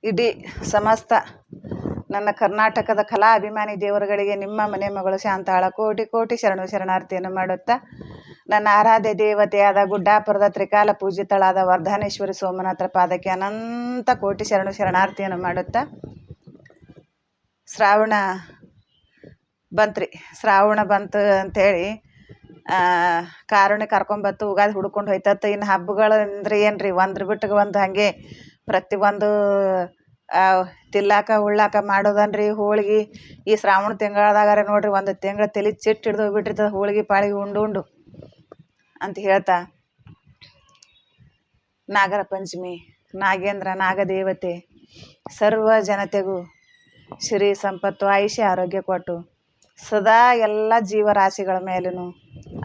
ಇಡೀ ಸಮಸ್ತ ನನ್ನ ಕರ್ನಾಟಕದ ಕಲಾ ಅಭಿಮಾನಿ ದೇವರುಗಳಿಗೆ ನಿಮ್ಮ ಮನೆ ಮಗಳು ಶಾಂತಾಳ ಕೋಟಿ ಕೋಟಿ ಶರಣಾರ್ಥಿಯನ್ನು ಮಾಡುತ್ತಾ, ನನ್ನ ಆರಾಧ್ಯ ದೇವತೆಯಾದ ಗುಡ್ಡಾಪುರದ ತ್ರಿಕಾಲ ಪೂಜಿತಳಾದ ವರ್ಧನೇಶ್ವರಿ ಸೋಮನಾಥರ ಪಾದಕ್ಕೆ ಅನಂತ ಕೋಟಿ ಶರಣಾರ್ಥಿಯನ್ನು ಮಾಡುತ್ತಾ, ಶ್ರಾವಣ ಬಂತು ಅಂಥೇಳಿ ಕಾರುಣ್ಯ ಕರ್ಕೊಂಬತ್ತು ಉಗಾದಿ ಹುಡ್ಕೊಂಡು ಹೋಯ್ತತ್ತು. ಇನ್ನು ಹಬ್ಬಗಳು ಅಂದ್ರೆ ಏನು ರೀ, ಒಂದ್ರ ಬಿಟ್ಟಿಗೆ ಒಂದು ಹಾಗೆ ಪ್ರತಿಯೊಂದು ತಿಲ್ಲಾಕ ಉಳ್ಳಾಕ ಮಾಡೋದನ್ರಿ. ಹೋಳ್ಗೆ ಈ ಶ್ರಾವಣ ತಿಂಗಳದಾಗಾರೆ ನೋಡ್ರಿ, ಒಂದು ತಿಂಗಳ ತಲೆ ಚಿಟ್ಟು ಹಿಡ್ದು ಹೋಗ್ಬಿಟ್ಟಿರ್ತದೆ ಹೋಳ್ಗೆ ಪಾಳಿಗೆ ಉಂಡು ಅಂತ ಹೇಳ್ತಾ, ನಾಗರ ಪಂಚಮಿ ನಾಗೇಂದ್ರ ನಾಗದೇವತೆ ಸರ್ವ ಜನತೆಗೂ ಶ್ರೀ ಸಂಪತ್ತು ಆಯುಷ್ಯ ಆರೋಗ್ಯ ಕೊಟ್ಟು ಸದಾ ಎಲ್ಲ ಜೀವರಾಶಿಗಳ ಮೇಲೂ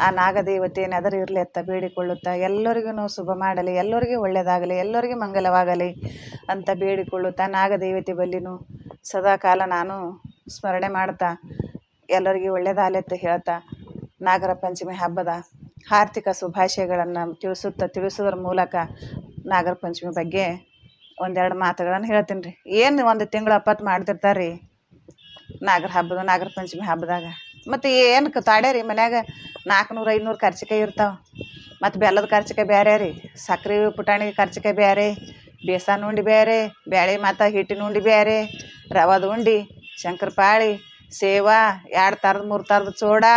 ಆ ನಾಗದೇವತೆ ನೆದರಿ ಇರಲಿ ಅಂತ ಬೇಡಿಕೊಳ್ಳುತ್ತಾ, ಎಲ್ಲರಿಗೂ ಶುಭ ಮಾಡಲಿ, ಎಲ್ಲರಿಗೂ ಒಳ್ಳೆಯದಾಗಲಿ, ಎಲ್ಲರಿಗೂ ಮಂಗಲವಾಗಲಿ ಅಂತ ಬೇಡಿಕೊಳ್ಳುತ್ತಾ, ನಾಗದೇವತೆ ಬಲ್ಲಿನೂ ಸದಾ ಕಾಲ ನಾನು ಸ್ಮರಣೆ ಮಾಡ್ತಾ ಎಲ್ಲರಿಗೂ ಒಳ್ಳೆಯದಾಗಲಿ ಅಂತ ಹೇಳ್ತಾ, ನಾಗರ ಪಂಚಮಿ ಹಬ್ಬದ ಆರ್ಥಿಕ ಶುಭಾಶಯಗಳನ್ನು ತಿಳಿಸೋದ್ರ ಮೂಲಕ ನಾಗರ ಪಂಚಮಿ ಬಗ್ಗೆ ಒಂದೆರಡು ಮಾತುಗಳನ್ನು ಹೇಳ್ತೀನಿ ರೀ. ಏನು ಒಂದು ತಿಂಗಳು ಅಪ್ಪತ್ತು ಮಾಡ್ತಿರ್ತಾರೆ ರೀ ನಾಗರ ಪಂಚಮಿ ಹಬ್ಬದಾಗ. ಮತ್ತು ಏನು ತಾಡ್ಯಾರಿ ಮನ್ಯಾಗ 400-500 ಕರ್ಚಿಕಾಯಿ ಇರ್ತಾವೆ. ಮತ್ತು ಬೆಲ್ಲದ ಕರ್ಚಿಕಾಯಿ ಬೇರೆ ರೀ, ಸಕ್ರೆ ಪುಟಾಣಿ ಕರ್ಚಿಕಾಯಿ ಬೇರೆ, ಬೇಸನ್ ಉಂಡೆ ಬೇರೆ, ಬೇಳೆ ಮತ್ತು ಹಿಟ್ಟಿನ ಉಂಡೆ ಬೇರೆ, ರವದ ಉಂಡೆ, ಶಂಕರಪಾಳಿ, ಸೇವಾ, 2 ಥರದ 3 ಥರದ ಸೋಡಾ,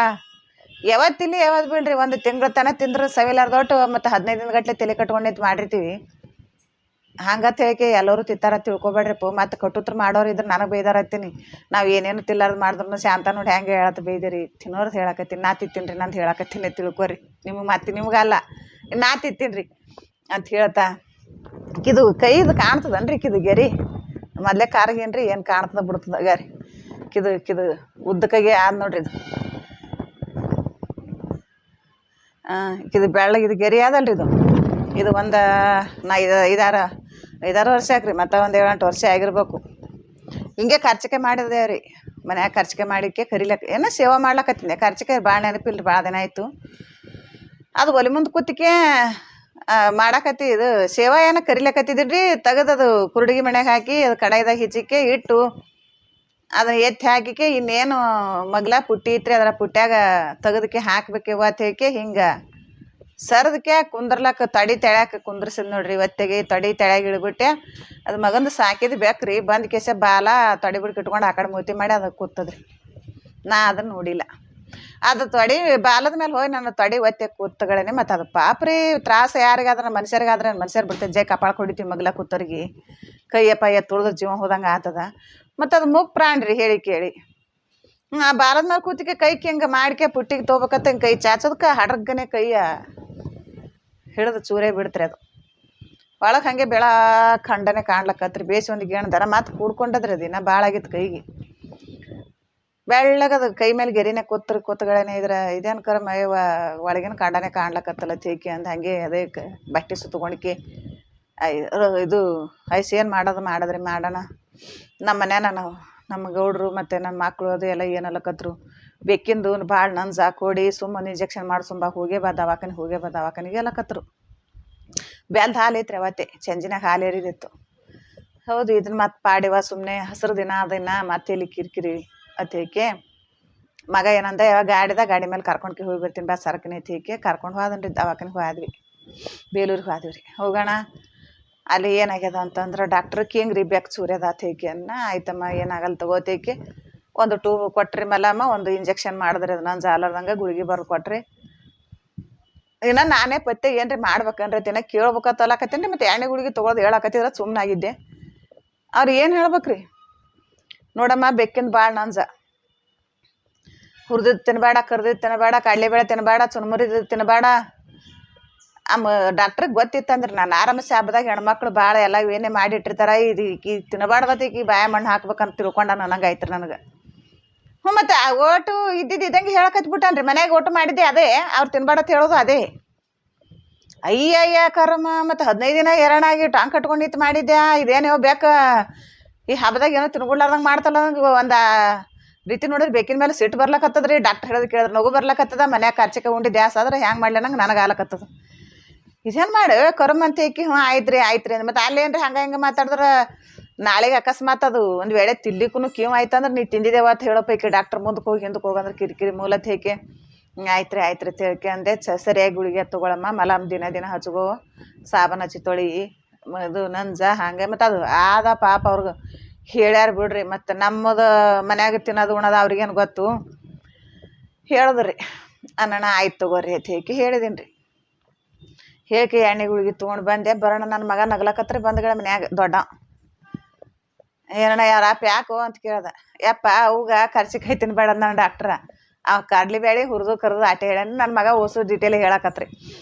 ಯಾವತ್ತಿಲ್ಲಿ ಯಾವತ್ತು ಬಿಡ್ರಿ. ಒಂದು ತಿಂಗಳ ತನಕ ತಿಂದ್ರೆ ಸವಿಲಾರ್ದೊಟ್ಟು ಮತ್ತು 15 ದಿನಗಟ್ಟಲೆ ತಲೆ ಕಟ್ಕೊಂಡು ಮಾಡಿರ್ತೀವಿ. ಹಂಗತ್ ಹೇಳಿಕೆ ಎಲ್ಲರೂ ತಿಂತಾರ ತಿಳ್ಕೊಬೇಡ್ರಿಪ್ಪ. ಮತ್ತು ಕಟ್ಟುತ್ರ ಮಾಡೋರು ಇದ್ರೆ ನನಗೆ ಬೈದಾರ ಹತ್ತೀನಿ. ನಾವು ಏನೇನು ತಿಲ್ಲಾರ್ದು ಮಾಡಿದ್ರು ಶಾಂತ ನೋಡಿ ಹೆಂಗೆ ಹೇಳತ್ತೆ ಬೈದಿರಿ. ತಿನ್ನೋರ್ದು ಹೇಳಕತ್ತೀನಿ, ನಾ ತಿಂತೀನಿ ರೀ, ನಂದು ಹೇಳಕತ್ತೀನಿ ತಿಳ್ಕೊರಿ. ನಿಮಗಲ್ಲ, ನಾ ತಿಂತೀನಿ ರೀ ಅಂತ ಹೇಳ್ತಾ, ಇದು ಕೈದು ಕಾಣ್ತದನ್ರಿ ಕಿದು ಗೆರಿ ಮೊದಲೇ ಕಾರ್ಗೇನು ರೀ ಏನು ಕಾಣ್ತದ ಬಿಡ್ತದ ಗಾರಿ ಕಿದು ಉದ್ದಕ್ಕಾಗೆ ಆದ್ ನೋಡ್ರಿ. ಇದು ಬೆಳ್ಳಗೆ ಇದು ಗೆರಿ ಅದಲ್ರಿ. ಇದು ಒಂದು ನಾ 5-6 ವರ್ಷ ಆಕ್ರಿ, ಮತ್ತು ಒಂದು 7-8 ವರ್ಷ ಆಗಿರ್ಬೇಕು. ಹಿಂಗೆ ಖರ್ಚಿಕೆ ಮಾಡಿದೆ ರೀ ಮನ್ಯಾಗ. ಖರ್ಚಿಕೆ ಮಾಡಿಕ್ಕೆ ಕರಿಲಕ್ಕ ಏನೋ ಸೇವಾ ಮಾಡ್ಲಕತ್ತೀನಿ. ಖರ್ಚಿಕೆ ಭಾಳ ನೆನಪಿಲ್ಲ ರೀ, ಭಾಳ ದಿನ ಆಯಿತು. ಅದು ಒಲೆ ಮುಂದೆ ಕೂತಿಕೆ ಮಾಡಾಕತ್ತಿ ಇದು ಸೇವಾ ಏನೋ ಕರಿಲಕತ್ತಿದ್ರಿ. ತೆಗೆದದು ಕುರುಡಿಗೆ ಮನೆಗೆ ಹಾಕಿ ಅದು ಕಡಾಯಿದಾಗ ಹಿಚಿಕೆ ಇಟ್ಟು ಅದನ್ನ ಎತ್ತಿ ಹಾಕಿಕೆ ಇನ್ನೇನು ಮಗ್ಲ ಪುಟ್ಟಿ ಇತ್ರಿ, ಅದರ ಪುಟ್ಟ್ಯಾಗ ತೆಗೆದಕ್ಕೆ ಹಾಕ್ಬೇಕು ಇವತ್ತೇಕೆ ಹಿಂಗೆ ಸರ್ದಕ್ಕೆ ಕುಂದ್ರಲಕ್ಕ ತಡಿ ತೆಳ್ಯಾಕ ಕುಂದ್ರಸಿದ್ ನೋಡ್ರಿ. ಇವತ್ತಿಗೆ ತಡಿ ತೆಳ್ಯಾಗ ಇಳ್ಬಿಟ್ಟೆ. ಅದು ಮಗಂದು ಸಾಕಿದ್ ಬೇಕ್ರಿ, ಬಂದು ಕೇಸ ಬಾಲ ತೊಡೆ ಬಿಡ್ಕೆ ಇಟ್ಕೊಂಡು ಆ ಕಡೆ ಮೂತಿ ಮಾಡಿ ಅದಕ್ಕೆ ಕೂತದ್ರಿ. ನಾ ಅದನ್ನು ನೋಡಿಲ್ಲ. ಅದು ತೊಡೆ ಬಾಲದ ಮೇಲೆ ಹೋಗಿ ನನ್ನ ತೊಡೆ ಒತ್ತೆ ಕೂತಗಳೇನೆ. ಮತ್ತು ಅದು ಪಾಪ್ರಿ ತ್ರಾಸ ಯಾರಿಗಾದ್ರೆ ಮನುಷ್ಯರಿಗಾದ್ರೆ ಮನುಷ್ಯರು ಬಿಡ್ತದೆ. ಜೈ ಕಪಾಳಕ್ಕೆ ಹೊಡಿತೀವಿ ಮಗ್ಲ ಕೂತವ್ರಿಗೆ, ಕೈಯಪ್ಪ ತುಳಿದ್ರೆ ಜೀವ ಹೋದಂಗೆ ಆಗ್ತದ. ಮತ್ತು ಅದು ಮೂಗ್ ಪ್ರಾಣ್ರಿ ಹೇಳಿ ಕೇಳಿ. ಆ ಬಾಲದ ಮೇಲೆ ಕೂತಿಕೆ ಕೈಗೆ ಹಿಂಗೆ ಮಾಡಿಕೆ ಪುಟ್ಟಿಗೆ ತೊಗೋಬೇಕಂತ ಹಿಂಗೆ ಕೈ ಚಾಚೋದಕ್ಕೆ ಹಡ್ರಗನೆ ಕೈಯ ಹಿಡಿದು ಚೂರೇ ಬಿಡ್ತ್ರಿ. ಅದು ಒಳಗೆ ಹಾಗೆ ಬೆಳ ಖಂಡನೆ ಕಾಣ್ಲಕ್ಕತ್ರಿ. ಬೇಸಿ ಒಂದು ಗೇಣದಾರ ಮತ್ತು ಕೂಡ್ಕೊಂಡದ್ರಿ. ಅದು ಇನ್ನೂ ಭಾಳ ಆಗಿತ್ತು ಕೈಗೆ. ಬೆಳ್ಳಗದು ಕೈ ಮೇಲೆ ಗೆರಿನೇ ಕೂತಗಳೇನೆ ಇದೇನು ಕರ ಮೈವ ಒಳಗಿನ ಕಾಂಡನೆ ಕಾಣ್ಲಕ್ಕತ್ತಲ್ಲ ತೇಕಿ ಅಂದ ಹಾಗೆ ಅದೇ ಬಟ್ಟೆ ಸುತ್ತಗೊಂಡಿಕೆ ಇದು ಐಸ್ ಏನು ಮಾಡಿದ್ರಿ ಮಾಡೋಣ. ನಮ್ಮ ಮನ್ಯಾನ ನಮ್ಮ ಗೌಡ್ರು ಮತ್ತು ನನ್ನ ಮಕ್ಕಳು ಅದು ಎಲ್ಲ ಏನಲ್ಲಕತ್ರು, ಬೆಕ್ಕಿಂದು ಭಾಳ ನಂಜು ಹಾಕೊಡಿ ಸುಮ್ಮನೆ ಇಂಜೆಕ್ಷನ್ ಮಾಡಿಸುಂಬ ಹೋಗೇ ಬಾ ದವಾಖಾನಿಗೆ ಎಲ್ಲಕತ್ರು. ಬೆಲ್ದ ಹಾಲು ಐತ್ರಿ ಅವತ್ತೆ ಚಂಜಿನಾಗ ಹಾಲು ಏರಿದಿತ್ತು. ಹೌದು ಇದನ್ನ ಮತ್ತೆ ಪಾಡಿವ ಸುಮ್ಮನೆ ಹಸಿರು ದಿನ ಅದನ್ನ ಮತ್ತೆ ಇಲ್ಲಿ ಕಿರಿಕಿರಿ ಅತ್ತೇಕೆ ಮಗ ಏನಂದ ಗಾಡಿ ಮೇಲೆ ಕರ್ಕೊಂಡ್ಕೆ ಹೋಗಿ ಬರ್ತೀನಿ ಬಾ ಸರಕನೆ ಐತಿ ಕರ್ಕೊಂಡು ಹೋದನ್ರಿ. ದವಾಖಾನಿಗೆ ಹೋದ್ವಿ, ಬೇಲೂರಿಗೆ ಹೋದ್ವಿ. ಹೋಗೋಣ ಅಲ್ಲಿ ಏನಾಗ್ಯದ ಅಂತಂದ್ರೆ ಡಾಕ್ಟ್ರಿಗೆ ಹಿಂಗೆ ರೀ ಬೆಕ್ ಸೂರ್ಯದ ತೇಕೆ ಆಯ್ತಮ್ಮ ಏನಾಗಲ್ಲ ತಗೋತೇಕೆ ಒಂದು ಟೂಬ್ ಕೊಟ್ರಿ ಮಲಮ್ಮ, ಒಂದು ಇಂಜೆಕ್ಷನ್ ಮಾಡಿದ್ರಿ. ಅದು ನಾನು ಜಾಲಾರ್ದಂಗೆ ಗುಳಿಗೆ ಬರ್ದು ಕೊಟ್ರಿ. ಇನ್ನು ನಾನೇ ಪತ್ತೆ ಏನು ರೀ ಮಾಡ್ಬೇಕನ್ರಿ ತಿನ್ನ ಕೇಳ್ಬೇಕತ್ತಲಕತ್ತೀನಿ ರೀ. ಮತ್ತು ಎಣ್ಣೆ ಗುಳಿಗೆ ತೊಗೊಳೋದು ಹೇಳಕತ್ತಿದ್ರೆ ಸುಮ್ಮನಾಗಿದ್ದೆ. ಅವ್ರು ಏನು ಹೇಳ್ಬೇಕ್ರಿ, ನೋಡಮ್ಮ ಬೆಕ್ಕಿಂದು ಭಾಳ ನಂಜ, ಹುರಿದಿದ್ದು ತಿನ್ನಬೇಡ, ಕರ್ದಿದ್ದು ತಿನ್ನಬೇಡ, ಕಡಲೆಬೇಳೆ ತಿನ್ನಬೇಡ, ಚುನ್ಮುರಿದು ತಿನ್ನಬೇಡ. ಡಾಕ್ಟ್ರಿಗೆ ಗೊತ್ತಿತ್ತಂದ್ರೆ ನಾನು ಆರಾಮಸೆ ಹಬ್ಬದಾಗ ಹೆಣ್ಮಕ್ಳು ಭಾಳ ಎಲ್ಲ ಏನೇ ಮಾಡಿಟ್ಟಿರ್ತಾರೆ. ಇದು ಈಗ ತಿನ್ನಬಾರ್ದತಿ ಈಗ ಬಾಯ ಮಣ್ಣು ಹಾಕ್ಬೇಕಂತ ತಿಳ್ಕೊಂಡ ನನಗೆ ಆಯ್ತು ನನಗೆ. ಮತ್ತು ಆ ಓಟು ಇದ್ದಂಗೆ ಹೇಳಕತ್ಬಿಟ್ಟನ್ರಿ. ಮನ್ಯಾಗ ಓಟು ಮಾಡಿದ್ದೆ ಅದೇ, ಅವ್ರು ತಿನ್ಬೇಡತ್ ಹೇಳೋದು ಅದೇ. ಅಯ್ಯ ಕರಮ್ಮ. ಮತ್ತು 15 ದಿನ ಎರಡಾಗಿ ಟಾಂಗ್ ಕಟ್ಕೊಂಡಿತ್ತು ಮಾಡಿದ್ದೆ. ಇದೇನೋ ಬೇಕು ಈ ಹಬ್ಬದಾಗ ಏನೋ ತಿನ್ಬಿಡ್ಲಾರ್ದಂಗೆ ಮಾಡ್ತಲ್ಲ. ನಂಗೆ ಒಂದು ರೀತಿ ನೋಡಿದ್ರೆ ಬೇಕಿನ ಮೇಲೆ ಸಿಟ್ಟು ಬರ್ಲಕತ್ತದ್ರಿ. ಡಾಕ್ಟ್ರ್ ಹೇಳೋದು ಕೇಳಿದ್ರೆ ನಗು ಬರ್ಲಕತ್ತದ. ಮನ್ಯಾಗ ಖರ್ಚಿಗೆ ಉಂಡಿ ದ್ಯಾಸ್ ಆದ್ರೆ ಹೆಂಗೆ ಮಾಡ್ಲಿ ನಂಗೆ ನನಗೆ ಆಲಕತ್ತದ. ಇದೇನು ಮಾಡಿ ಕರಮ್ ಅಂತ ಏಕಿ ಆಯ್ತು ರೀ ಮತ್ತು ಅಲ್ಲೇನು ರೀ ಹಂಗೆ ಮಾತಾಡಿದ್ರೆ ನಾಳೆಗೆ ಅಕಸ್ಮಾತ್ ಅದು ಒಂದು ವೇಳೆ ತಿನ್ಲಿಕ್ಕೂ ಕೀವು ಆಯ್ತಂದ್ರೆ ನೀ ತಿಂದಿದ್ದೇವ ಅಂತ ಹೇಳೋ ಪೈಕಿ ಡಾಕ್ಟ್ರ್ ಮುಂದಕ್ಕೆ ಹೋಗಿ ಹಿಂದಕ್ಕೆ ಹೋಗಂದ್ರೆ ಕಿರಿಕಿರಿ ಮೂಲತ್ ಹೇಗೆ ಆಯ್ತು ರೀ ತಿಳ್ಕೆ ಅಂದೆ ಸರಿಯಾಗಿ ಗುಳಿಗೆ ತೊಗೊಳಮ್ಮ ಮಲಮ್ ದಿನ ಹಚ್ಕೋ ಸಾಬನ್ ಹಚ್ಚಿ ತೊಳಿ ಇದು ನಂಜ ಹಂಗೆ ಮತ್ತು ಅದು ಆದ ಪಾಪ ಅವ್ರಿಗೆ ಹೇಳ್ಯಾರ ಬಿಡ್ರಿ ಮತ್ತು ನಮ್ಮದು ಮನ್ಯಾಗ ತಿನ್ನೋದು ಉಣೋದು ಅವ್ರಿಗೇನು ಗೊತ್ತು ಹೇಳಿದ್ರಿ ಅನ್ನೋಣ ಆಯ್ತು ತಗೋರಿ ಅಂತ ಹೇಳಿದೀನಿ ರೀ ಹೇಳಿಕೆ ಎಣ್ಣೆ ಗುಳಿಗೆ ತೊಗೊಂಡು ಬಂದೆ ಬರೋಣ ನನ್ನ ಮಗ ನಗ್ಲಕತ್ರಿ ಬಂದ್ಗಳ ಮನ್ಯಾಗ ದೊಡ್ಡ ಏನಣ್ಣ ಯಾರಪ್ಪ ಯಾಕೋ ಅಂತ ಕೇಳ್ದ ಯಪ್ಪ ಅವಾಗ ಕರ್ಚಿಕಾಯಿ ತಿನ್ಬೇಡ ನನ್ನ ಡಾಕ್ಟ್ರ ಅವ್ ಕಡ್ಲಿ ಬೇಳೆ ಹುರಿದು ಕರೆದು ಆಟೆ ಹೇಳ ನನ್ನ ಮಗ ಓಸು ಡೀಟೇಲ್ ಹೇಳಕತ್ರಿ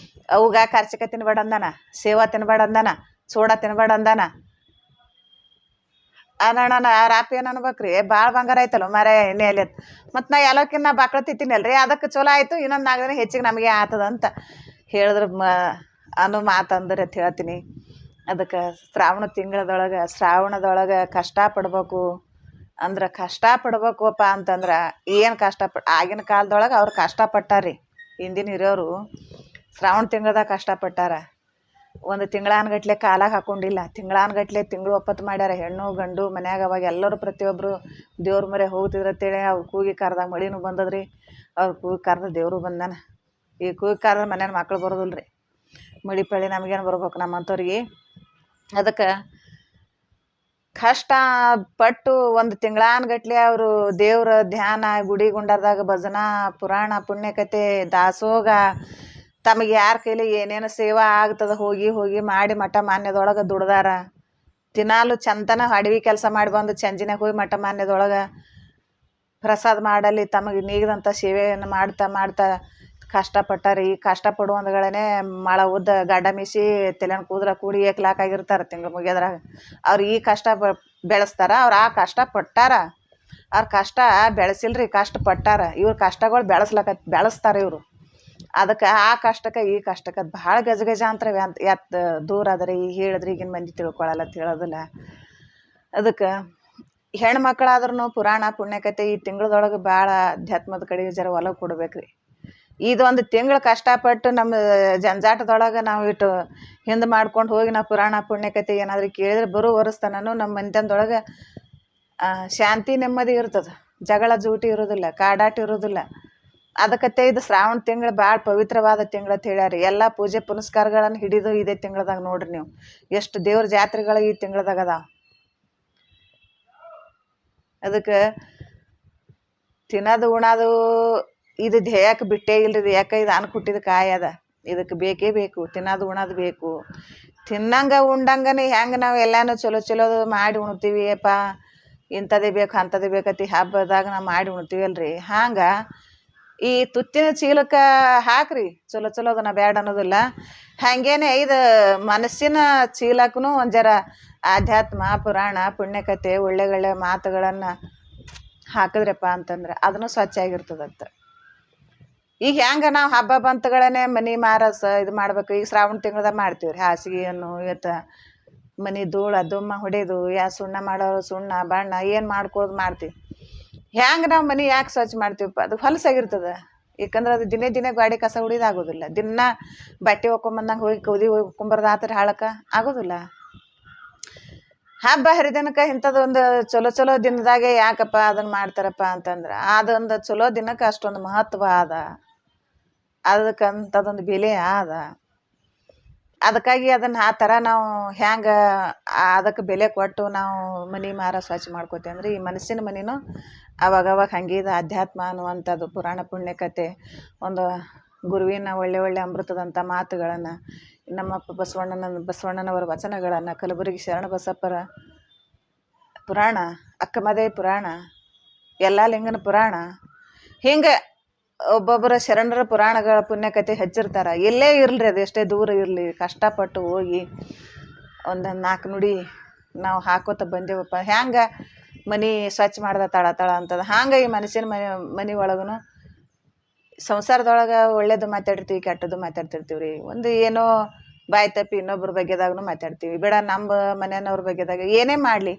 ಅವಾಗ ಕರ್ಚಿಕಾಯಿ ತಿನ್ಬೇಡ ಅಂದಾನ ಸೇವಾ ತಿನ್ಬೇಡ ಅಂದಾನ ಸೋಡಾ ತಿನ್ಬೇಡ ಅಂದಾನ ಅಣ್ಣ ರಾಪ್ ಏನು ಅನ್ಬೇಕ್ರಿ ಭಾಳ ಬಂಗಾರ ಆಯ್ತಲ್ಲ ಮರ ಎಣ್ಣೆ ಅಲ್ಲಿ ಮತ್ತು ನಾ ಎಲ್ಲಕ್ಕಿನ್ನ ಬಾಕ್ಳ ತಿಂತೀನಲ್ರಿ ಅದಕ್ಕೆ ಚಲೋ ಆಯಿತು ಇನ್ನೊಂದು 4 ದಿನ ಹೆಚ್ಚಿಗೆ ನಮಗೆ ಆತದಂತ ಹೇಳಿದ್ರೆ ಅನ್ನೋ ಮಾತಂದ್ರೆ ಅಂತ ಹೇಳ್ತೀನಿ. ಅದಕ್ಕೆ ಶ್ರಾವಣದೊಳಗೆ ಕಷ್ಟಪಡ್ಬೇಕು ಅಂದ್ರೆ ಕಷ್ಟಪಡ್ಬೇಕಪ್ಪ ಅಂತಂದ್ರೆ ಏನು ಆಗಿನ ಕಾಲದೊಳಗೆ ಅವ್ರು ಕಷ್ಟಪಟ್ಟಾರ್ರಿ. ಹಿಂದಿನ ಹಿರಿಯವರು ಶ್ರಾವಣ ತಿಂಗಳದಾಗ ಕಷ್ಟಪಟ್ಟಾರ. ಒಂದು ತಿಂಗಳಾನ್ಗಟ್ಲೆ ಕಾಲಾಗ ಹಾಕೊಂಡಿಲ್ಲ, ತಿಂಗಳಾನ್ಗಟ್ಲೆ ತಿಂಗಳು ಒಪ್ಪತ್ತು ಮಾಡ್ಯಾರ. ಹೆಣ್ಣು ಗಂಡು ಮನ್ಯಾಗ ಅವಾಗ ಎಲ್ಲರೂ ಪ್ರತಿಯೊಬ್ಬರು ದೇವ್ರ ಮರೆ ಹೋಗ್ತಿದ್ರು ಅಂತೇಳಿ ಅವ್ರು ಕೂಗಿ ಕರ್ದಾಗ ಮಳಿನೂ ಬಂದದ್ರಿ. ಅವ್ರು ಕೂಗಿ ಕರ್ದ ದೇವರು ಬಂದಾನ. ಈ ಕೂಗಿ ಕರ್ದ ಮನ್ಯಾನ ಮಕ್ಳು ಬರೋದಿಲ್ಲ ರೀ. ಮಳಿ ಪಳಿ ನಮಗೇನು ಬರ್ಬೇಕು ನಮ್ಮಂಥವ್ರಿಗೆ. ಅದಕ್ಕೆ ಕಷ್ಟಪಟ್ಟು ಒಂದು ತಿಂಗಳಾನ್ಗಟ್ಲೆ ಅವರು ದೇವ್ರ ಧ್ಯಾನ ಗುಡಿ ಗುಂಡಾರದಾಗ ಭಜನಾ ಪುರಾಣ ಪುಣ್ಯಕತೆ ದಾಸೋಗ ತಮಗೆ ಯಾರ ಕೈಲಿ ಏನೇನು ಸೇವಾ ಆಗ್ತದೆ ಹೋಗಿ ಮಾಡಿ ಮಠ ಮಾನ್ಯದೊಳಗೆ ದುಡ್ದಾರ. ದಿನಾಲು ಚಂತನ ಅಡವಿ ಕೆಲಸ ಮಾಡಿ ಬಂದು ಚಂಜಿನಾಗ ಹೋಗಿ ಮಠ ಮಾನ್ಯದೊಳಗೆ ಪ್ರಸಾದ ಮಾಡಲಿ ತಮಗೆ ನೀಗದಂಥ ಸೇವೆಯನ್ನು ಮಾಡ್ತಾ ಕಷ್ಟಪಟ್ಟಾರೆ. ಈ ಕಷ್ಟಪಡುವಂದ್ಗಳೇ ಮಳ ಉದ್ದ ಗಡ್ಡ ಮೀಸಿ ತಲೆನ ಕೂದ್ರ ಕೂಡಿ ಏಕ್ಲಾಕಾಗಿರ್ತಾರೆ ತಿಂಗಳು ಮುಗಿಯೋದ್ರಾಗ. ಅವ್ರು ಈ ಕಷ್ಟ ಬೆಳೆಸ್ತಾರ, ಅವ್ರು ಆ ಕಷ್ಟಪಟ್ಟಾರ. ಅವ್ರ ಕಷ್ಟ ಬೆಳೆಸಿಲ್ರಿ, ಕಷ್ಟಪಟ್ಟಾರ. ಇವ್ರ ಕಷ್ಟಗಳು ಬೆಳೆಸ್ತಾರೆ ಇವರು. ಅದಕ್ಕೆ ಆ ಕಷ್ಟಕ್ಕೆ ಈ ಕಷ್ಟಕ್ಕೆ ಭಾಳ ಗಜಗಜಾಂತರ ದೂರ ಅದ ರೀ. ಹೇಳಿದ್ರೆ ಈಗಿನ ಮಂದಿ ತಿಳ್ಕೊಳಲ್ಲ, ಹೇಳೋದಿಲ್ಲ. ಅದಕ್ಕೆ ಹೆಣ್ಮಕ್ಳಾದ್ರೂ ಪುರಾಣ ಪುಣ್ಯಕತೆ ಈ ತಿಂಗಳದೊಳಗೆ ಭಾಳ ಅಧ್ಯಾತ್ಮದ ಕಡೆಗೆ ಜರ ಒಲವು ಕೊಡ್ಬೇಕ್ರಿ. ಇದೊಂದು ತಿಂಗಳು ಕಷ್ಟಪಟ್ಟು ನಮ್ಮ ಜಂಜಾಟದೊಳಗೆ ನಾವು ಇಟ್ಟು ಹಿಂದೆ ಮಾಡ್ಕೊಂಡು ಹೋಗಿ ನಾವು ಪುರಾಣ ಪುಣ್ಯಕತೆ ಏನಾದರೂ ಕೇಳಿದ್ರೆ ಬರೋ ವರ್ಷತನೂ ನಮ್ಮ ಮನೆತನದೊಳಗೆ ಶಾಂತಿ ನೆಮ್ಮದಿ ಇರ್ತದೆ. ಜಗಳ ಜೂಟಿ ಇರೋದಿಲ್ಲ, ಕಾಡಾಟ ಇರೋದಿಲ್ಲ. ಅದಕ್ಕತ್ತೆ ಇದು ಶ್ರಾವಣ ತಿಂಗಳು ಭಾಳ ಪವಿತ್ರವಾದ ತಿಂಗಳು ಅಂತ ಹೇಳ್ಯಾರಿ. ಎಲ್ಲ ಪೂಜೆ ಪುನಸ್ಕಾರಗಳನ್ನು ಹಿಡಿದು ಇದೇ ತಿಂಗಳದಾಗ ನೋಡ್ರಿ ನೀವು ಎಷ್ಟು ದೇವ್ರ ಜಾತ್ರೆಗಳು ಈ ತಿಂಗಳದಾಗ ಅದಾವ. ಅದಕ್ಕೆ ತಿನ್ನೋದು ಉಣೋದು ಇದು ದೇಹಕ್ಕೆ ಬಿಟ್ಟೇ ಇಲ್ರಿ. ಯಾಕೆ ಇದು ಅನ್ನ ಹುಟ್ಟಿದ ಕಾಯಿ ಅದ. ಇದಕ್ಕೆ ಬೇಕೇ ಬೇಕು, ತಿನ್ನೋದು ಉಣೋದು ಬೇಕು. ತಿನ್ನಂಗೆ ಉಂಡಂಗನೆ ಹೆಂಗೆ ನಾವು ಎಲ್ಲನೂ ಚಲೋ ಮಾಡಿ ಉಣ್ತೀವಿ. ಅಪ್ಪ ಇಂಥದ್ದೇ ಬೇಕು ಅಂಥದ್ದೇ ಬೇಕತಿ ಹಬ್ಬದಾಗ ನಾವು ಮಾಡಿ ಉಣ್ತೀವಲ್ರಿ. ಹಂಗೆ ಈ ತುತ್ತಿನ ಚೀಲಕ್ಕೆ ಹಾಕ್ರಿ ಚಲೋ ನಾ ಬ್ಯಾಡ ಅನ್ನೋದಿಲ್ಲ. ಹಾಗೇನೆ ಇದು ಮನಸ್ಸಿನ ಚೀಲಕ್ಕೂ ಒಂದು ಜರ ಆಧ್ಯಾತ್ಮ ಪುರಾಣ ಪುಣ್ಯಕತೆ ಒಳ್ಳೆ ಮಾತುಗಳನ್ನು ಹಾಕಿದ್ರಪ್ಪ ಅಂತಂದ್ರೆ ಅದನ್ನು ಸ್ವಚ್ಛ ಆಗಿರ್ತದಂತ. ಈಗ ಹೆಂಗೆ ನಾವು ಹಬ್ಬ ಬಂತುಗಳೇ ಮನೆ ಮಾರಸ ಇದು ಮಾಡ್ಬೇಕು. ಈಗ ಶ್ರಾವಣ ತಿಂಗಳದಾಗ ಮಾಡ್ತೀವಿ ರೀ. ಹಾಸಿಗೆಯನ್ನು ಮನೆ ಧೂಳ ದುಮ್ಮ ಹೊಡೆದು ಸುಣ್ಣ ಮಾಡೋರು ಸುಣ್ಣ ಬಣ್ಣ ಏನು ಮಾಡ್ತೀವಿ. ಹೆಂಗೆ ನಾವು ಮನೆ ಯಾಕೆ ಸ್ವಚ್ಛ ಮಾಡ್ತೀವಪ್ಪ, ಅದು ಹೊಲಸಾಗಿರ್ತದೆ. ಯಾಕಂದ್ರೆ ಅದು ದಿನೇ ಗಾಡಿ ಕಸ ಹೊಡಿದಾಗೋದಿಲ್ಲ. ದಿನ ಬಟ್ಟೆ ಹೋಗ್ಕೊಂಬಂದಂಗೆ ಹೋಗಿ ಹೋಗ್ಕೊಂಬರ್ದು ಆತರ ಹಾಳಕ್ಕೆ ಆಗೋದಿಲ್ಲ. ಹಬ್ಬ ಹರಿದಿನಕ್ಕೆ ಇಂಥದ್ದೊಂದು ಚಲೋ ದಿನದಾಗೆ ಯಾಕಪ್ಪ ಅದನ್ನು ಮಾಡ್ತಾರಪ್ಪ ಅಂತಂದ್ರೆ ಅದೊಂದು ಚಲೋ ದಿನಕ್ಕೆ ಅಷ್ಟೊಂದು ಮಹತ್ವ ಅದ. ಅದಕ್ಕಂಥದ್ದೊಂದು ಬೆಲೆ ಅದ. ಅದಕ್ಕಾಗಿ ಅದನ್ನು ಆ ಥರ ನಾವು ಹೆಂಗೆ ಅದಕ್ಕೆ ಬೆಲೆ ಕೊಟ್ಟು ನಾವು ಮನೆ ಮಾರ ಸ್ವಚ್ಛ ಮಾಡ್ಕೋತೀವಿ ಅಂದ್ರೆ ಈ ಮನಸ್ಸಿನ ಮನೆಯೂ ಅವಾಗವಾಗ ಹಂಗಿದೆ. ಅಧ್ಯಾತ್ಮ ಅನ್ನುವಂಥದ್ದು ಪುರಾಣ ಪುಣ್ಯಕತೆ ಒಂದು ಗುರುವಿನ ಒಳ್ಳೆ ಅಮೃತದಂಥ ಮಾತುಗಳನ್ನು ನಮ್ಮಪ್ಪ ಬಸವಣ್ಣನವರ ವಚನಗಳನ್ನು ಕಲಬುರಗಿ ಶರಣಬಸಪ್ಪರ ಪುರಾಣ ಅಕ್ಕಮದೇ ಪುರಾಣ ಯಲ್ಲಾಲಿಂಗನ ಪುರಾಣ ಹಿಂಗೆ ಒಬ್ಬೊಬ್ಬರ ಶರಣರ ಪುರಾಣಗಳ ಪುಣ್ಯಕತೆ ಹಚ್ಚಿರ್ತಾರೆ. ಎಲ್ಲೇ ಇರಲಿ ಅದು ಎಷ್ಟೇ ದೂರ ಇರಲಿ ಕಷ್ಟಪಟ್ಟು ಹೋಗಿ ಒಂದು 4 ನುಡಿ ನಾವು ಹಾಕೋತ ಬಂದೇವಪ್ಪ. ಹ್ಯಾಂಗೆ ಮನೆ ಸ್ವಚ್ಛ ಮಾಡ್ದೆ ತಳ ಅಂತದ ಹಂಗೆ ಈ ಮನಸ್ಸಿನ ಮನೆ ಒಳಗೂ ಸಂಸಾರದೊಳಗೆ ಒಳ್ಳೇದು ಮಾತಾಡ್ತೀವಿ ಕೆಟ್ಟದ್ದು ಮಾತಾಡ್ತಿರ್ತೀವಿ ರೀ. ಒಂದು ಏನೋ ಬಾಯಿ ತಪ್ಪಿ ಇನ್ನೊಬ್ಬರ ಬಗ್ಗೆದಾಗೂ ಮಾತಾಡ್ತೀವಿ. ಬೇಡ ನಮ್ಮ ಮನೆಯವ್ರ ಬಗ್ಗೆದಾಗ ಏನೇ ಮಾಡಲಿ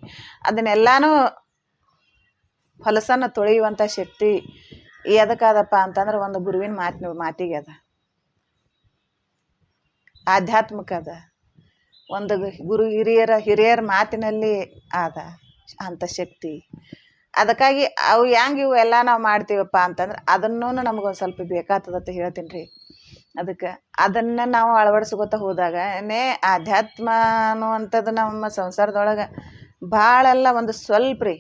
ಅದನ್ನೆಲ್ಲನೂ ಹೊಲಸನ್ನು ತೊಳೆಯುವಂಥ ಶಕ್ತಿ ಎದಕ್ಕಾದಪ್ಪ ಅಂತಂದ್ರೆ ಒಂದು ಗುರುವಿನ ಮಾತಿಗೆ ಅದ, ಆಧ್ಯಾತ್ಮಿಕ ಅದ. ಒಂದು ಹಿರಿಯರ ಮಾತಿನಲ್ಲಿ ಆದ ಅಂಥ ಶಕ್ತಿ. ಅದಕ್ಕಾಗಿ ಅವು ಹೆಂಗೆ ಇವೆಲ್ಲ ನಾವು ಮಾಡ್ತೀವಪ್ಪ ಅಂತಂದ್ರೆ ಅದನ್ನೂ ನಮಗೊಂದು ಸ್ವಲ್ಪ ಬೇಕಾಗ್ತದಂತ ಹೇಳ್ತೀನಿ ರೀ. ಅದಕ್ಕೆ ಅದನ್ನು ನಾವು ಅಳವಡಿಸ್ಕೊತ ಹೋದಾಗನೇ ಆಧ್ಯಾತ್ಮ ಅನ್ನುವಂಥದ್ದು ನಮ್ಮ ಸಂಸಾರದೊಳಗೆ ಭಾಳಲ್ಲ, ಒಂದು ಸ್ವಲ್ಪ ರೀ.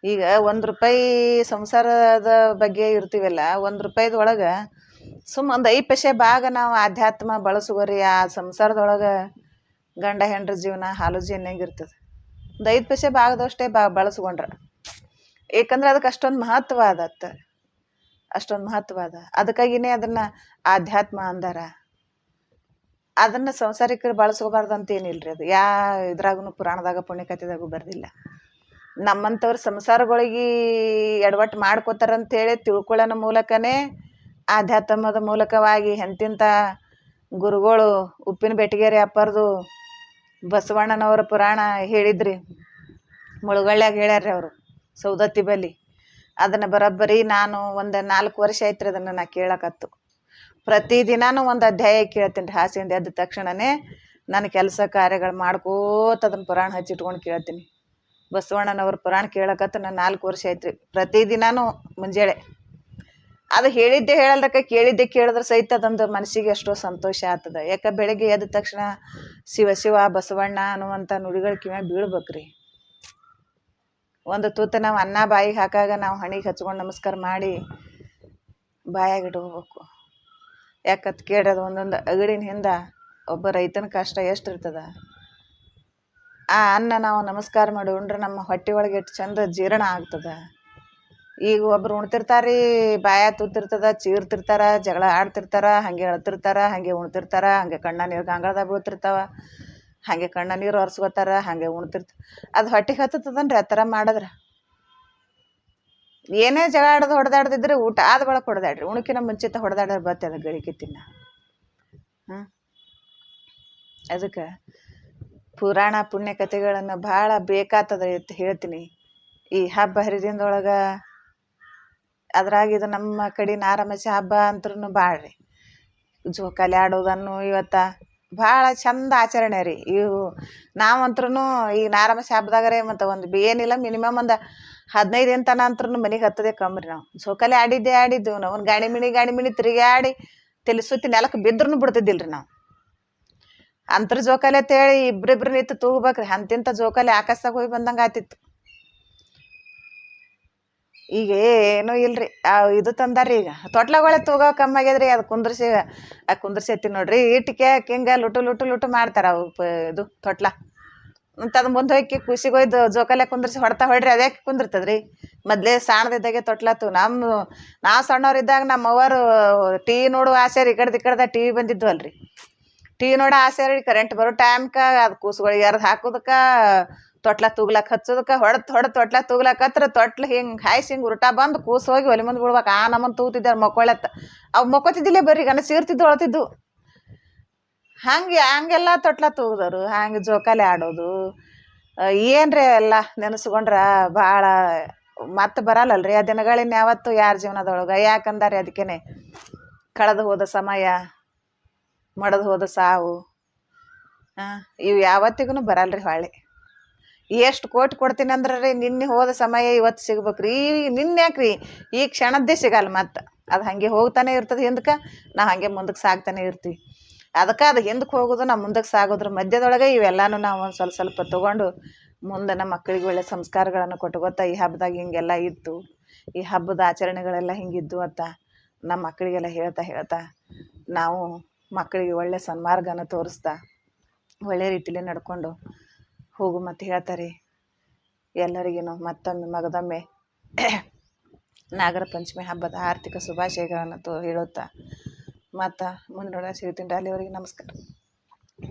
ಈಗ ₹1 ಸಂಸಾರದ ಬಗ್ಗೆ ಇರ್ತೀವಲ್ಲ, ₹1 ಸುಮ್ಮ ಒಂದು 5 ಪೈಸೆ ಭಾಗ ನಾವು ಆಧ್ಯಾತ್ಮ ಬಳಸುವರಿ ಆ ಸಂಸಾರದೊಳಗೆ ಗಂಡ ಹೆಂಡ್ರ ಜೀವನ ಹಾಲು ಜೇನ್ಯಾಗ ಇರ್ತದೆ. ಒಂದು 5 ಪೈಸೆ ಭಾಗದಷ್ಟೇ ಬಳಸ್ಕೊಂಡ್ರೆ, ಏಕೆಂದ್ರೆ ಅದಕ್ಕೆ ಅಷ್ಟೊಂದು ಮಹತ್ವ ಅಷ್ಟೊಂದು ಮಹತ್ವ ಅದ. ಅದಕ್ಕಾಗಿಯೇ ಅದನ್ನು ಆಧ್ಯಾತ್ಮ ಅಂದಾರ. ಅದನ್ನು ಸಂಸಾರಿಕರು ಬಳಸ್ಕೋಬಾರ್ದು ಅಂತ ಏನಿಲ್ಲ ರೀ. ಅದು ಇದ್ರಾಗೂ ಪುರಾಣದಾಗ ಪುಣ್ಯಕಥೆದಾಗೂ ಬರ್ದಿಲ್ಲ. ನಮ್ಮಂಥವ್ರು ಸಂಸಾರಗಳಿಗೆ ಎಡವಟ್ಟು ಮಾಡ್ಕೋತಾರಂತೇಳಿ ತಿಳ್ಕೊಳ್ಳೋನ ಮೂಲಕನೇ ಆಧ್ಯಾತ್ಮದ ಮೂಲಕವಾಗಿ ಎಂತಿಂಥ ಗುರುಗಳು ಉಪ್ಪಿನ ಬೆಟಗೇರಿ ಅಪ್ಪರ್ದು ಬಸವಣ್ಣನವರ ಪುರಾಣ ಹೇಳಿದ್ರಿ, ಮುಳುಗಳ್ಳ್ಯಾಗ ಹೇಳ್ಯಾರ್ರಿ ಅವರು ಸೌದತ್ತಿ ಬಲ್ಲಿ. ಅದನ್ನು ಬರೋಬ್ಬರಿ ನಾನು ಒಂದು 4 ವರ್ಷ ಆಯ್ತು ರೀ ಅದನ್ನು ನಾ ಕೇಳಕತ್ತು. ಪ್ರತಿದಿನಾನು ಒಂದು ಅಧ್ಯಾಯ ಕೇಳ್ತೀನಿ ರೀ. ಹಾಸಿಂದ ಎದ್ದ ತಕ್ಷಣವೇ ನನ್ನ ಕೆಲಸ ಕಾರ್ಯಗಳು ಮಾಡ್ಕೋತ ಅದನ್ನು ಪುರಾಣ ಹಚ್ಚಿಟ್ಕೊಂಡು ಕೇಳ್ತೀನಿ. ಬಸವಣ್ಣನವ್ರ ಪುರಾಣ ಕೇಳಕತ್ತು ನಾನು 4 ವರ್ಷ ಆಯ್ತು ರೀ. ಪ್ರತಿದಿನಾನು ಮುಂಜಾನೆ ಅದು ಹೇಳಿದ್ದೆ ಹೇಳಲ್ದಕ್ಕೆ ಕೇಳಿದ್ದೆ ಕೇಳಿದ್ರೆ ಸಹಿತ ಅದೊಂದು ಮನಸ್ಸಿಗೆ ಎಷ್ಟೋ ಸಂತೋಷ ಆಗ್ತದೆ. ಯಾಕೆ ಬೆಳಗ್ಗೆ ಎದ್ದ ತಕ್ಷಣ ಶಿವ ಶಿವ ಬಸವಣ್ಣ ಅನ್ನುವಂಥ ನುಡಿಗಳು ಕಿವ್ಯಾಗ ಬೀಳ್ಬೇಕ್ರಿ. ಒಂದು ತೂತು ನಾವು ಅನ್ನ ಬಾಯಿಗೆ ಹಾಕಾಗ ನಾವು ಹಣಿಗೆ ಹಚ್ಕೊಂಡು ನಮಸ್ಕಾರ ಮಾಡಿ ಬಾಯಾಗ ಇಟ್ಕೋಬೇಕು. ಯಾಕತ್ ಕೇಳೋದು ಒಂದೊಂದು ಅಗಡಿನ ಹಿಂದೆ ಒಬ್ಬ ರೈತನ ಕಷ್ಟ ಎಷ್ಟು ಇರ್ತದ. ಆ ಅನ್ನ ನಾವು ನಮಸ್ಕಾರ ಮಾಡಿ ಉಂಡ್ರೆ ನಮ್ಮ ಹೊಟ್ಟೆ ಒಳಗೆ ಎಷ್ಟು ಚಂದ ಜೀರ್ಣ ಆಗ್ತದೆ. ಈಗ ಒಬ್ರು ಉಣ್ತಿರ್ತಾರ್ರಿ, ಬಾಯ ತೂತಿರ್ತದ, ಚೀರ್ತಿರ್ತಾರ, ಜಗಳ ಆಡ್ತಿರ್ತಾರ, ಹಾಗೆ ಅಳ್ತಿರ್ತಾರ, ಹಾಗೆ ಉಣ್ತಿರ್ತಾರ, ಹಾಗೆ ಕಣ್ಣ ನೀರು ಗಂಗಳದಾಗ ಬೀಳ್ತಿರ್ತಾವ, ಹಾಗೆ ಕಣ್ಣ ನೀರು ಒರೆಸ್ಕೋತಾರ, ಹಾಗೆ ಉಣ್ತಿರ್ತಾರ. ಅದು ಹೊಟ್ಟೆಗೆ ಹತ್ತದನ್ರಿ ಆ ಥರ ಮಾಡಿದ್ರೆ. ಏನೇ ಜಗಳ ಹೊಡೆದಾಡ್ದಿದ್ರೆ ಊಟ ಆದ ಬಳಕ ಹೊಡೆದಾಡ್ರಿ, ಉಣಕಿನ ಮುಂಚಿತ ಹೊಡೆದಾಡ್ರೆ ಬರ್ತದೆ ಗಳಿಕೆ ತಿನ್ನ. ಅದಕ್ಕೆ ಪುರಾಣ ಪುಣ್ಯಕಥೆಗಳನ್ನು ಭಾಳ ಬೇಕಾಗ್ತದ ಅಂತ ಹೇಳ್ತೀನಿ. ಈ ಹಬ್ಬ ಹರಿದಿನದೊಳಗೆ ಅದ್ರಾಗ ಇದು ನಮ್ಮ ಕಡೆ ನಾರಮಸಿ ಹಬ್ಬ ಅಂದ್ರೂ ಭಾಳ ರೀ. ಜೋಕಾಲಿ ಆಡೋದನ್ನು ಇವತ್ತು ಭಾಳ ಚಂದ ಆಚರಣೆ ರೀ. ಇವು ನಾವಂತ್ರೂ ಈ ನಾರಮಸಿ ಹಬ್ಬದಾಗರೆ ಮತ್ತು ಒಂದು ಏನಿಲ್ಲ ಮಿನಿಮಮ್ ಒಂದು 15 ದಿನ ತನ ಅಂತ್ರೂ ಮನೆಗೆ ಹತ್ತದೇ ಕಮ್ಮಿ ರೀ. ನಾವು ಜೋಕಾಲಿ ಆಡಿದ್ದೆವು. ನಾವು ಒಂದು ಗಾಡಿ ಮಿಣಿ ತಿರುಗಾಡಿ ತಲೆ ಸುತ್ತಿ ನೆಲಕ್ಕೆ ಬಿದ್ರೂ ಬಿಡ್ತಿದ್ದಿಲ್ಲ ರೀ ನಾವು. ಅಂತರ್ ಜೋಕಾಲಿ ಅಂತೇಳಿ ಇಬ್ರಿಬ್ರು ನಿಂತು ತೂಗ್ಬೇಕ್ರಿ. ಅಂತಿಂಥ ಜೋಕಾಲಿ ಆಕಾಶದಾಗ ಹೋಗಿ ಬಂದಂಗೆ ಆತಿತ್ತು. ಈಗ ಏನೂ ಇಲ್ರಿ. ಇದು ತಂದಾರ್ರಿ ಈಗ ತೊಟ್ಲಗಳೇ ತೂಗೋ ಕಮ್ಮಿ ಆಗ್ಯದ್ರಿ. ಅದು ಕುಂದ್ರಸೈತಿ ನೋಡ್ರಿ, ಇಟ್ಟಿಗೆ ಹಿಂಗೆ ಲುಟು ಮಾಡ್ತಾರೆ ಅವು ಇದು ತೊಟ್ಲ ಅಂತ. ಅದು ಮುಂದೆ ಹೋಗಿ ಖುಷಿಗೆ ಹೋಯ್ದು ಜೋಕಾಲಿ ಕುಂದ್ರಿಸಿ ಹೊಡ್ರಿ ಅದ್ಯಾಕೆ ಕುಂದಿರ್ತದ್ರಿ. ಮೊದಲೇ ಸಾಣದಿದ್ದಾಗೆ ತೊಟ್ಲತ್ತು. ನಾವು ಸಣ್ಣವ್ರಿದ್ದಾಗ ನಮ್ಮ ಅವ್ವರು ಟಿ ವಿ ನೋಡುವ ಆಸೆ ರೀ. ಈ ಕಡೆದ ಟಿ ವಿ ಬಂದಿದ್ವು ಅಲ್ರಿ. ಟಿ ವಿ ನೋಡೋ ಆಸೆ ರೀ. ಕರೆಂಟ್ ಬರೋ ಟೈಮ್ಗೆ ಅದು ಕೂಸುಗಳಿಗೆ ಎರ್ದು ಹಾಕೋದಕ್ಕೆ, ತೊಟ್ಲ ತೂಗ್ಲಕ್ಕೆ ಹಚ್ಚೋದಕ್ಕೆ, ಹೊಡೆದು ತೊಟ್ಲ ತೂಗ್ಲಕ್ಕತ್ರ ತೊಟ್ಲು ಹಿಂಗೆ ಹಾಯ್ಸಿ ಹಿಂಗೆ ಉಲ್ಟಾ ಬಂದು ಕೂಸು ಹೋಗಿ ಒಲೆ ಮುಂದೆ ಬಿಡ್ಬೇಕು. ಆ ನಮ್ಮನ್ನು ತೂತಿದ್ದಾರೆ ಮಕ್ಕೊಳತ್ತ. ಅವು ಮಕ್ಕೋತಿದ್ದಿಲ್ಲೇ ಬರ್ರಿ ಗನ ಸೀರ್ತಿದ್ದು ಅಳ್ತಿದ್ದು. ಹಂಗೆಲ್ಲ ತೊಟ್ಲ ತೂಗಿದವರು, ಹಂಗೆ ಜೋಕಾಲಿ ಆಡೋದು ಏನ್ರಿ ಎಲ್ಲ ನೆನೆಸ್ಕೊಂಡ್ರೆ ಭಾಳ ಮತ್ತೆ ಬರಲ್ಲಲ್ರಿ ಆ ದಿನಗಳಿನ ಯಾವತ್ತು ಯಾರ ಜೀವನದೊಳಗೆ. ಯಾಕಂದಾರೆ ಅದಕ್ಕೇನೆ ಕಳೆದು ಹೋದ ಸಮಯ, ಮಡದು ಹೋದ ಸಾವು, ಇವು ಯಾವತ್ತಿಗೂ ಬರಲ್ರಿ ಹೊಳ್ಳಿ. ಎಷ್ಟು ಕೋಟಿ ಕೊಡ್ತೀನಿ ಅಂದ್ರೆ ರೀ ನಿನ್ನೆ ಹೋದ ಸಮಯ ಇವತ್ತು ಸಿಗ್ಬೇಕ್ರಿ. ನಿನ್ನೆ ಯಾಕ್ರಿ ಈ ಕ್ಷಣದ್ದೇ ಸಿಗಲ್ಲ. ಮತ್ತು ಅದು ಹಾಗೆ ಹೋಗ್ತಾನೆ ಇರ್ತದೆ ಹಿಂದಕ್ಕೆ, ನಾವು ಹಾಗೆ ಮುಂದಕ್ಕೆ ಸಾಗ್ತಾನೆ ಇರ್ತೀವಿ. ಅದಕ್ಕೆ ಅದು ಹಿಂದಕ್ಕೆ ಹೋಗೋದು ನಾವು ಮುಂದಕ್ಕೆ ಸಾಗೋದ್ರ ಮಧ್ಯದೊಳಗೆ ಇವೆಲ್ಲನೂ ನಾವು ಒಂದು ಸ್ವಲ್ಪ ತೊಗೊಂಡು ಮುಂದೆ ನಮ್ಮ ಮಕ್ಕಳಿಗೆ ಒಳ್ಳೆ ಸಂಸ್ಕಾರಗಳನ್ನು ಕೊಟ್ಟು ಗೊತ್ತಾ ಈ ಹಬ್ಬದಾಗ ಹಿಂಗೆಲ್ಲ ಇತ್ತು, ಈ ಹಬ್ಬದ ಆಚರಣೆಗಳೆಲ್ಲ ಹಿಂಗಿದ್ದು ಅಂತ ನಮ್ಮ ಮಕ್ಕಳಿಗೆಲ್ಲ ಹೇಳ್ತಾ ನಾವು ಮಕ್ಕಳಿಗೆ ಒಳ್ಳೆ ಸನ್ಮಾರ್ಗನ ತೋರಿಸ್ತಾ ಒಳ್ಳೆ ರೀತಿಲಿ ನಡ್ಕೊಂಡು ಹೋಗು ಮತ್ತು ಹೇಳ್ತಾರೆ. ಎಲ್ಲರಿಗೂ ಮಗದೊಮ್ಮೆ ನಾಗರ ಪಂಚಮಿ ಹಬ್ಬದ ಆರ್ಥಿಕ ಶುಭಾಶಯಗಳನ್ನು ಹೇಳುತ್ತಾ ಮತ್ತು ಮುಂದಿನ ಸಿಗ್ತೀನಿ. ಅಲ್ಲಿವರೆಗೆ ನಮಸ್ಕಾರ.